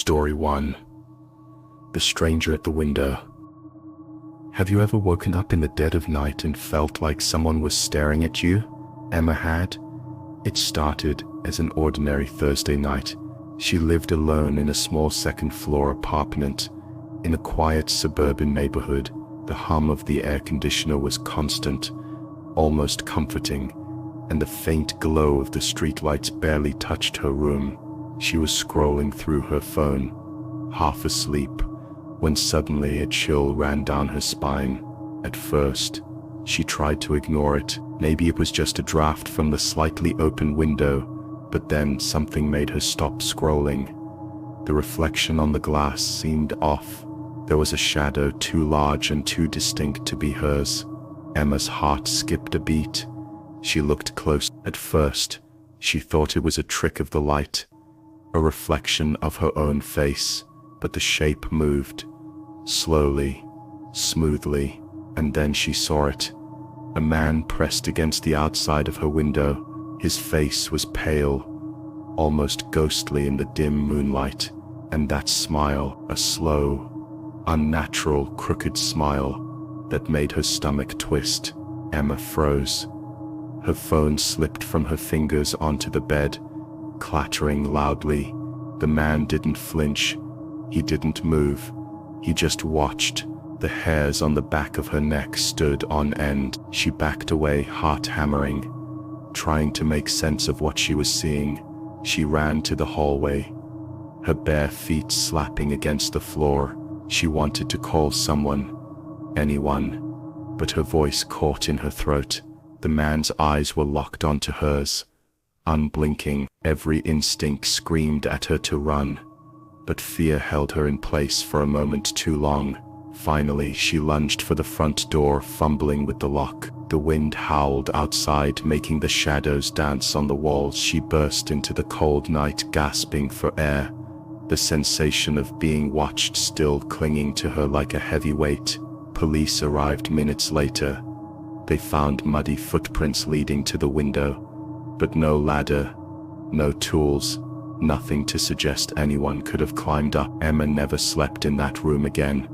Story 1. The Stranger at the Window. Have you ever woken up in the dead of night and felt like someone was staring at you? Emma had. It started as an ordinary Thursday night. She lived alone in a small second-floor apartment in a quiet suburban neighborhood. The hum of the air conditioner was constant, almost comforting, and the faint glow of the streetlights barely touched her room. She was scrolling through her phone, half asleep, when suddenly a chill ran down her spine. At first, she tried to ignore it. Maybe it was just a draft from the slightly open window, but then something made her stop scrolling. The reflection on the glass seemed off. There was a shadow too large and too distinct to be hers. Emma's heart skipped a beat. She looked close. At first, she thought it was a trick of the light, a reflection of her own face, but the shape moved, slowly, smoothly, and then she saw it. A man pressed against the outside of her window. His face was pale, almost ghostly in the dim moonlight, and that smile, a slow, unnatural, crooked smile that made her stomach twist. Emma froze. Her phone slipped from her fingers onto the bed, clattering loudly. The man didn't flinch. He didn't move. He just watched. The hairs on the back of her neck stood on end. She backed away, heart hammering, trying to make sense of what she was seeing. She ran to the hallway, her bare feet slapping against the floor. She wanted to call someone, anyone, but her voice caught in her throat. The man's eyes were locked onto hers, unblinking. Every instinct screamed at her to run, but fear held her in place for a moment too long. Finally, she lunged for the front door, fumbling with the lock. The wind howled outside, making the shadows dance on the walls. She burst into the cold night, gasping for air, the sensation of being watched still clinging to her like a heavy weight. Police arrived minutes later. They found muddy footprints leading to the window, but no ladder, no tools, nothing to suggest anyone could have climbed up. Emma never slept in that room again,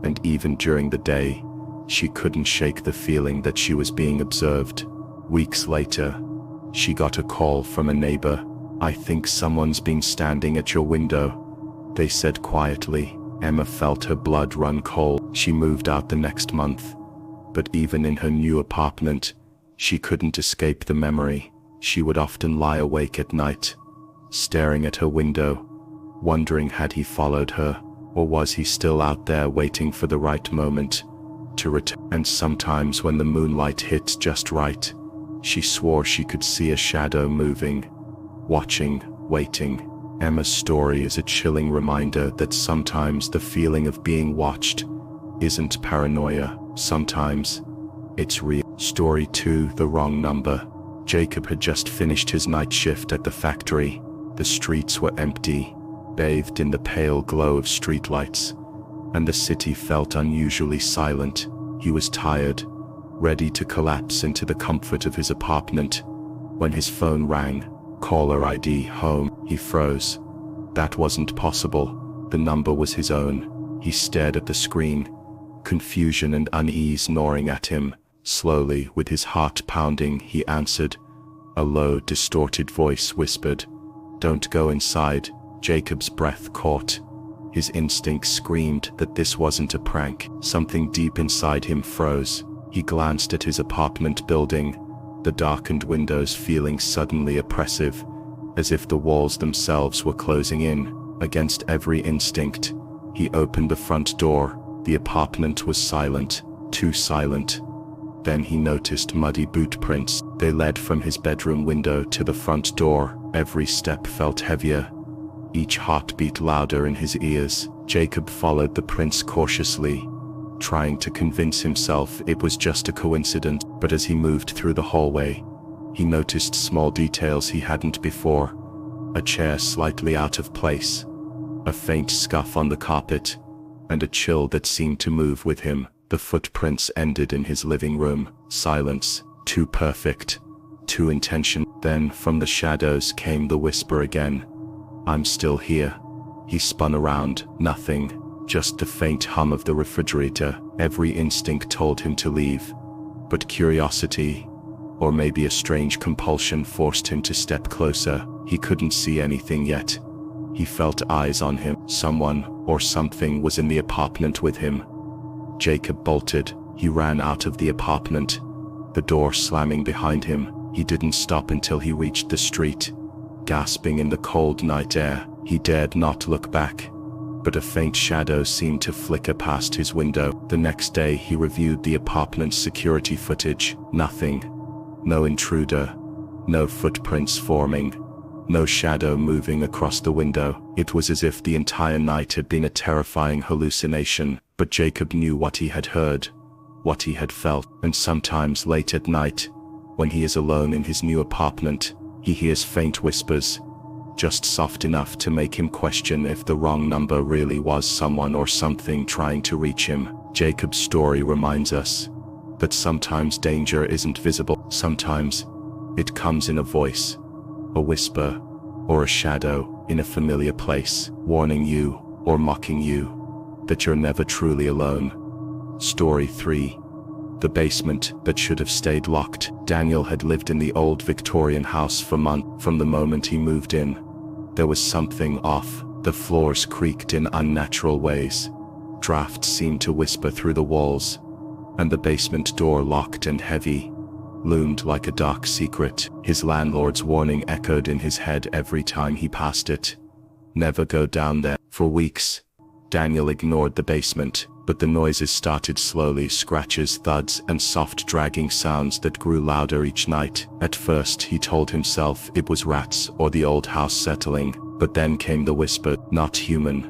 and even during the day, she couldn't shake the feeling that she was being observed. Weeks later, she got a call from a neighbor. "I think someone's been standing at your window," they said quietly. Emma felt her blood run cold. She moved out the next month, but even in her new apartment, she couldn't escape the memory. She would often lie awake at night, staring at her window, wondering had he followed her, or was he still out there waiting for the right moment to return. And sometimes when the moonlight hit just right, she swore she could see a shadow moving, watching, waiting. Emma's story is a chilling reminder that sometimes the feeling of being watched isn't paranoia. Sometimes it's real. Story 2. The Wrong Number. Jacob had just finished his night shift at the factory. The streets were empty, bathed in the pale glow of streetlights, and the city felt unusually silent. He was tired, ready to collapse into the comfort of his apartment, when his phone rang. Caller ID home. He froze. That wasn't possible. The number was his own. He stared at the screen, confusion and unease gnawing at him. Slowly, with his heart pounding, he answered. A low, distorted voice whispered, "Don't go inside." Jacob's breath caught. His instinct screamed that this wasn't a prank. Something deep inside him froze. He glanced at his apartment building, the darkened windows feeling suddenly oppressive, as if the walls themselves were closing in. Against every instinct, he opened the front door. The apartment was silent, too silent. Then he noticed muddy boot prints. They led from his bedroom window to the front door. Every step felt heavier, each heartbeat louder in his ears. Jacob followed the prints cautiously, trying to convince himself it was just a coincidence. But as he moved through the hallway, he noticed small details he hadn't before. A chair slightly out of place, a faint scuff on the carpet, and a chill that seemed to move with him. The footprints ended in his living room. Silence, too perfect, too intentional. Then from the shadows came the whisper again. "I'm still here." He spun around, nothing, just the faint hum of the refrigerator. Every instinct told him to leave. But curiosity, or maybe a strange compulsion, forced him to step closer. He couldn't see anything yet. He felt eyes on him. Someone, or something, was in the apartment with him. Jacob bolted. He ran out of the apartment, the door slamming behind him. He didn't stop until he reached the street. Gasping in the cold night air, he dared not look back. But a faint shadow seemed to flicker past his window. The next day he reviewed the apartment's security footage. Nothing. No intruder. No footprints forming. No shadow moving across the window. It was as if the entire night had been a terrifying hallucination. But Jacob knew what he had heard, what he had felt. And sometimes late at night, when he is alone in his new apartment, he hears faint whispers, just soft enough to make him question if the wrong number really was someone or something trying to reach him. Jacob's story reminds us that sometimes danger isn't visible. Sometimes it comes in a voice, a whisper, or a shadow in a familiar place, warning you or mocking you that you're never truly alone. Story 3. The basement that should have stayed locked. Daniel had lived in the old Victorian house for months. From the moment he moved in, there was something off. The floors creaked in unnatural ways. Drafts seemed to whisper through the walls, and the basement door, locked and heavy, loomed like a dark secret. His landlord's warning echoed in his head every time he passed it. Never go down there. For weeks, Daniel ignored the basement, but the noises started slowly, scratches, thuds, and soft dragging sounds that grew louder each night. At first he told himself it was rats or the old house settling, but then came the whisper, not human,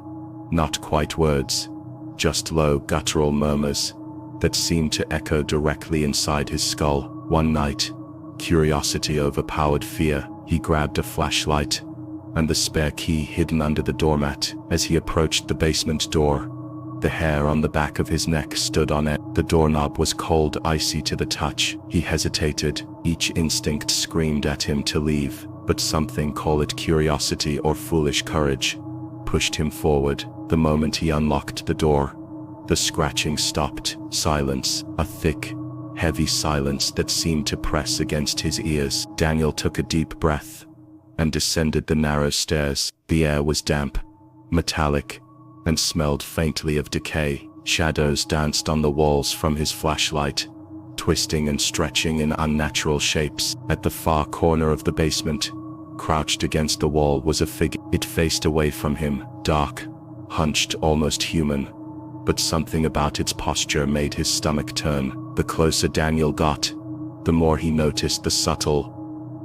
not quite words, just low guttural murmurs that seemed to echo directly inside his skull. One night, curiosity overpowered fear. He grabbed a flashlight and the spare key hidden under the doormat. As he approached the basement door, the hair on the back of his neck stood on it. The doorknob was cold, icy to the touch. He hesitated. Each instinct screamed at him to leave, but something, call it curiosity or foolish courage, pushed him forward. The moment he unlocked the door, the scratching stopped. Silence, a thick, heavy silence that seemed to press against his ears. Daniel took a deep breath and descended the narrow stairs. The air was damp, metallic, and smelled faintly of decay. Shadows danced on the walls from his flashlight, twisting and stretching in unnatural shapes. At the far corner of the basement, crouched against the wall, was a figure. It faced away from him, dark, hunched, almost human, but something about its posture made his stomach turn. The closer Daniel got, the more he noticed the subtle,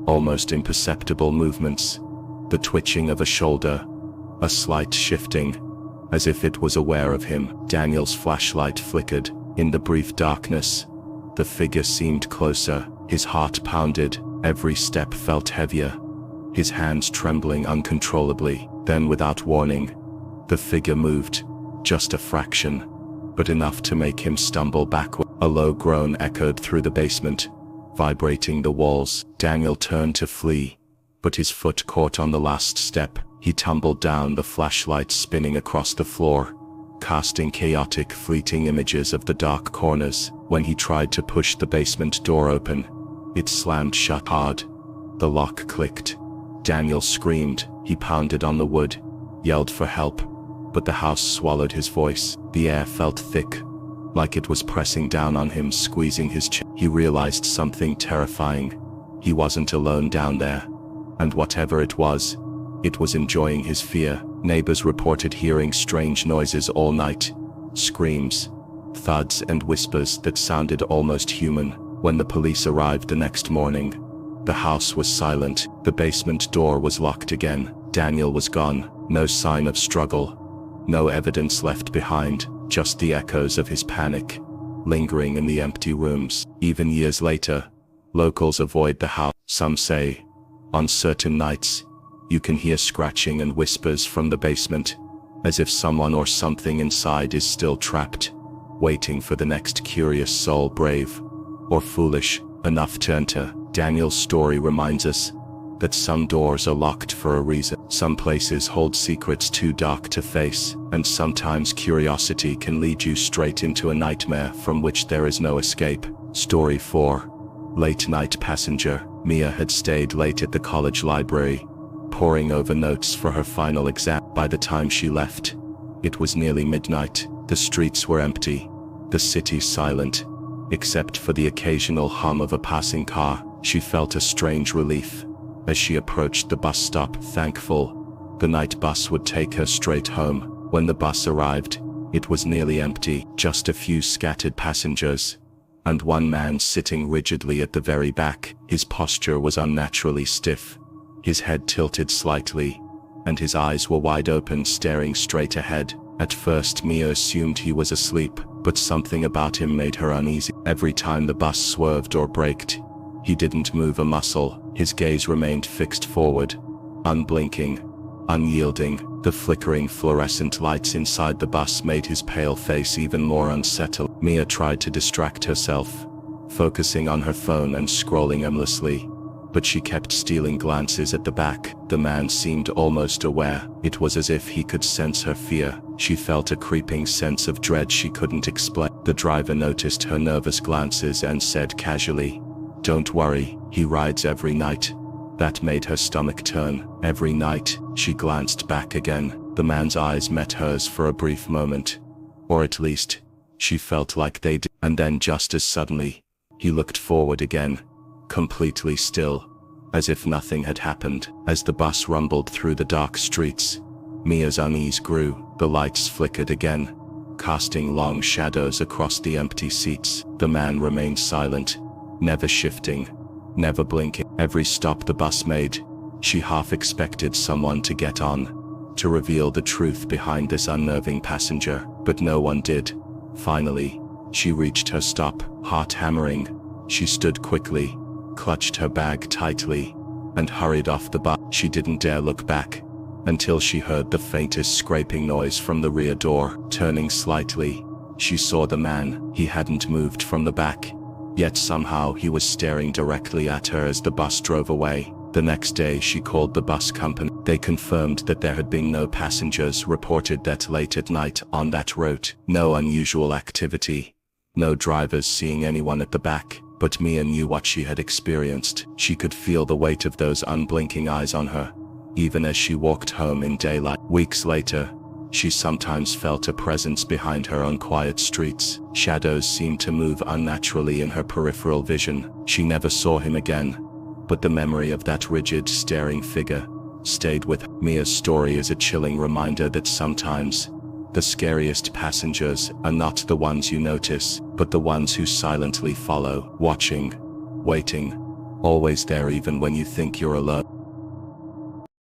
almost imperceptible movements, the twitching of a shoulder, a slight shifting, as if it was aware of him. Daniel's flashlight flickered. In the brief darkness, the figure seemed closer. His heart pounded, every step felt heavier, his hands trembling uncontrollably. Then, without warning, the figure moved, just a fraction, but enough to make him stumble backward. A low groan echoed through the basement, vibrating the walls. Daniel turned to flee, but his foot caught on the last step. He tumbled down, the flashlight spinning across the floor, casting chaotic, fleeting images of the dark corners. When he tried to push the basement door open, it slammed shut hard. The lock clicked. Daniel screamed. He pounded on the wood, yelled for help, but the house swallowed his voice. The air felt thick, like it was pressing down on him, squeezing his chest. He realized something terrifying. He wasn't alone down there, and whatever it was enjoying his fear. Neighbors reported hearing strange noises all night, screams, thuds, and whispers that sounded almost human. When the police arrived the next morning, the house was silent. The basement door was locked again. Daniel was gone. No sign of struggle, no evidence left behind, just the echoes of his panic, lingering in the empty rooms. Even years later, locals avoid the house. Some say, on certain nights, you can hear scratching and whispers from the basement, as if someone or something inside is still trapped, waiting for the next curious soul, brave or foolish enough to enter. Daniel's story reminds us that some doors are locked for a reason. Some places hold secrets too dark to face, and sometimes curiosity can lead you straight into a nightmare from which there is no escape. Story 4. Late night passenger. Mia had stayed late at the college library, poring over notes for her final exam. By the time she left, it was nearly midnight. The streets were empty, the city silent, except for the occasional hum of a passing car. She felt a strange relief as she approached the bus stop, thankful the night bus would take her straight home. When the bus arrived, it was nearly empty, just a few scattered passengers, and one man sitting rigidly at the very back. His posture was unnaturally stiff, his head tilted slightly, and his eyes were wide open, staring straight ahead. At first Mia assumed he was asleep, but something about him made her uneasy. Every time the bus swerved or braked, he didn't move a muscle. His gaze remained fixed forward, unblinking, unyielding. The flickering fluorescent lights inside the bus made his pale face even more unsettling. Mia tried to distract herself, focusing on her phone and scrolling aimlessly, but she kept stealing glances at the back. The man seemed almost aware. It was as if he could sense her fear. She felt a creeping sense of dread she couldn't explain. The driver noticed her nervous glances and said casually, "Don't worry, he rides every night." That made her stomach turn. Every night. She glanced back again. The man's eyes met hers for a brief moment, or at least, she felt like they did. And then just as suddenly, he looked forward again, completely still, as if nothing had happened. As the bus rumbled through the dark streets, Mia's unease grew. The lights flickered again, casting long shadows across the empty seats. The man remained silent, never shifting, never blinking. Every stop the bus made, she half expected someone to get on, to reveal the truth behind this unnerving passenger, but no one did. Finally, she reached her stop, heart hammering. She stood quickly, clutched her bag tightly, and hurried off the bus. She didn't dare look back until she heard the faintest scraping noise from the rear door. Turning slightly, she saw the man. He hadn't moved from the back, yet somehow he was staring directly at her as the bus drove away. The next day she called the bus company. They confirmed that there had been no passengers reported that late at night on that route. No unusual activity, no drivers seeing anyone at the back. But Mia knew what she had experienced. She could feel the weight of those unblinking eyes on her, even as she walked home in daylight. Weeks later, she sometimes felt a presence behind her on quiet streets. Shadows seemed to move unnaturally in her peripheral vision. She never saw him again, but the memory of that rigid, staring figure stayed with her. Mia's story is a chilling reminder that sometimes the scariest passengers are not the ones you notice, but the ones who silently follow, watching, waiting, always there even when you think you're alone.